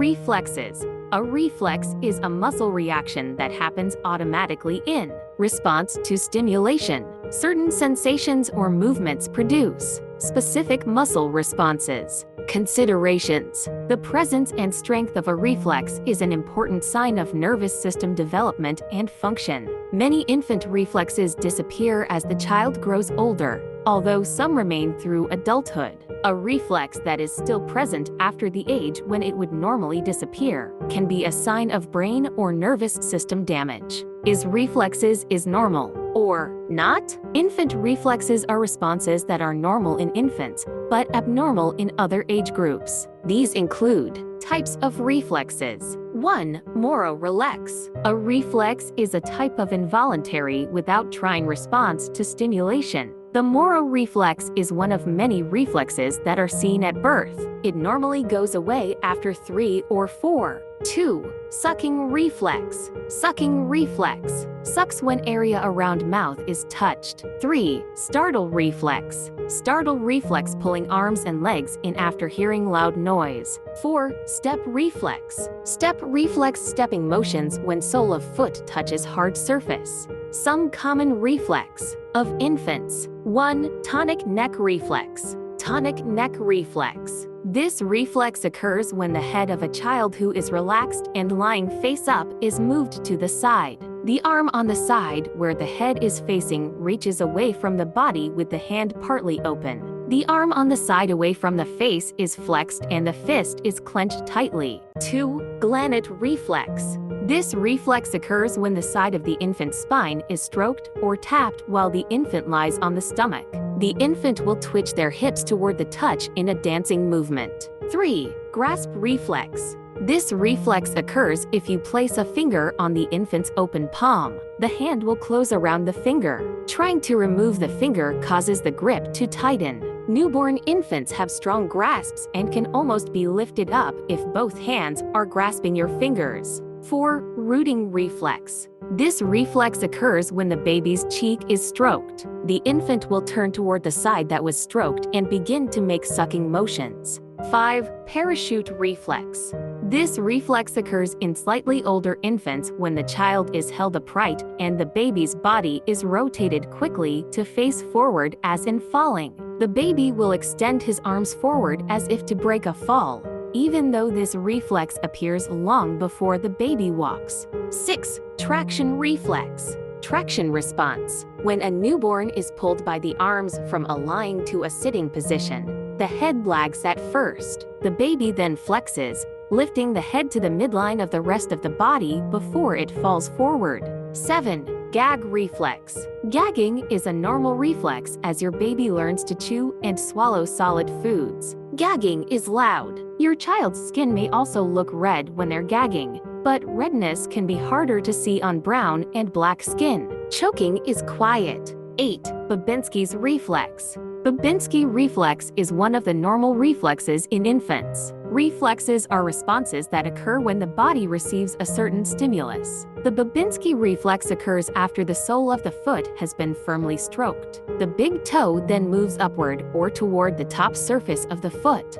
Reflexes. A reflex is a muscle reaction that happens automatically in response to stimulation. Certain sensations or movements produce specific muscle responses. Considerations. The presence and strength of a reflex is an important sign of nervous system development and function. Many infant reflexes disappear as the child grows older, although some remain through adulthood. A reflex that is still present after the age when it would normally disappear can be a sign of brain or nervous system damage. Reflexes is normal or not? Infant reflexes are responses that are normal in infants, but abnormal in other age groups. These include types of reflexes. 1. Moro reflex. A reflex is a type of involuntary without trying response to stimulation. The Moro reflex is one of many reflexes that are seen at birth. It normally goes away after 3 or 4. 2. Sucking reflex. Sucking reflex sucks when area around mouth is touched. 3. Startle reflex. Startle reflex pulling arms and legs in after hearing loud noise. 4. Step reflex. Step reflex stepping motions when sole of foot touches hard surface. Some common reflex of infants. 1. Tonic neck reflex. Tonic neck reflex. This reflex occurs when the head of a child who is relaxed and lying face up is moved to the side. The arm on the side where the head is facing reaches away from the body with the hand partly open. The arm on the side away from the face is flexed and the fist is clenched tightly. 2. Glannet reflex. This reflex occurs when the side of the infant's spine is stroked or tapped while the infant lies on the stomach. The infant will twitch their hips toward the touch in a dancing movement. 3. Grasp reflex. This reflex occurs if you place a finger on the infant's open palm. The hand will close around the finger. Trying to remove the finger causes the grip to tighten. Newborn infants have strong grasps and can almost be lifted up if both hands are grasping your fingers. 4. Rooting reflex. This reflex occurs when the baby's cheek is stroked. The infant will turn toward the side that was stroked and begin to make sucking motions. 5. Parachute reflex. This reflex occurs in slightly older infants when the child is held upright and the baby's body is rotated quickly to face forward as in falling. The baby will extend his arms forward as if to break a fall, even though this reflex appears long before the baby walks. 6. Traction reflex. Traction response. When a newborn is pulled by the arms from a lying to a sitting position, the head lags at first. The baby then flexes, lifting the head to the midline of the rest of the body before it falls forward. 7. Gag reflex. Gagging is a normal reflex as your baby learns to chew and swallow solid foods. Gagging is loud. Your child's skin may also look red when they're gagging, but redness can be harder to see on brown and black skin. Choking is quiet. 8. Babinski's reflex. Babinski reflex is one of the normal reflexes in infants. Reflexes are responses that occur when the body receives a certain stimulus. The Babinski reflex occurs after the sole of the foot has been firmly stroked. The big toe then moves upward or toward the top surface of the foot.